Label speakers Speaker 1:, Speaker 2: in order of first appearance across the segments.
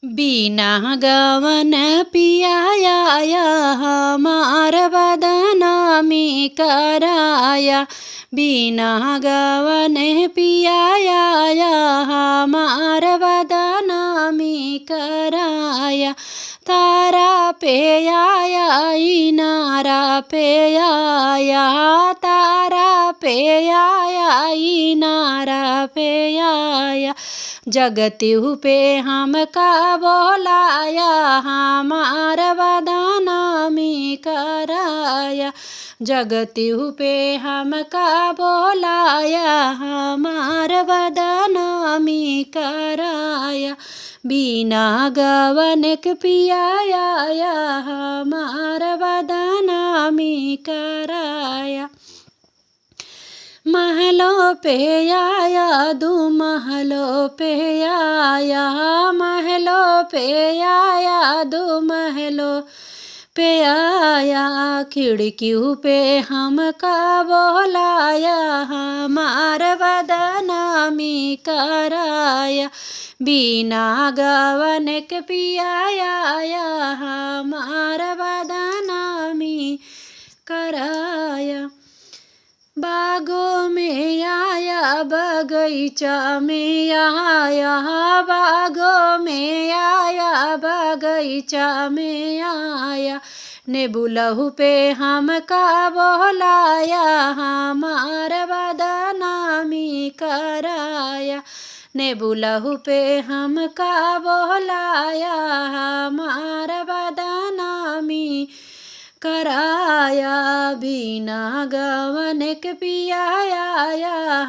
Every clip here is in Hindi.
Speaker 1: बिना गवन पियाया हमार बदनामी कराया। बिना गवन पियाया हमार बदनामी कराया। तारा पे आया इनारा पे आया। तारा पे आया इनारा पे आया। जगत्यु पे हमका बोलाया हमार बदनामी कराया। जगत्यु पे हमका बोलाया हमार बदनामी कराया। बिना गवन के पियाया हमार बदनामी कराया। महलों पे आया दू महलों पे आया। महलों पे आया दू महलों पे आया। खिड़कियों पे हमका बोलाया हमार बदनामी कराया। बिना गवन के पियाया हमार बदनामी कराया। बागों में आया बगीचा में आया। बागों में आया बगीचा में आया। नेबुलहु पे हमका बोलाया हमार बदनामी कराया। नेबुलहु पे हमका बोलाया हमार बदनामी कराया। बिना गवन के पियाया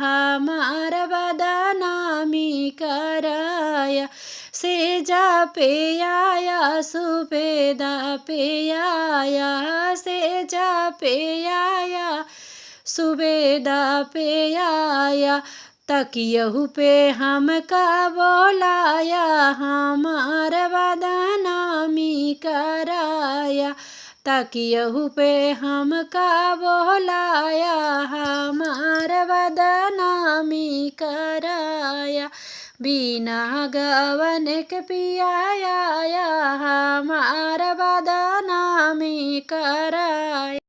Speaker 1: हमार बदनामी कराया। सेजा पे आया सुबेदा पे आया। सेजा पे आया सुबेदा पे आया। तकियहु पे हमका बोलाया हमार बदनामी कराया। तकियहु पे हमका बोलाया हमार बदनामी कराया। बिना गवन के पियाया हमार बदनामी कराया।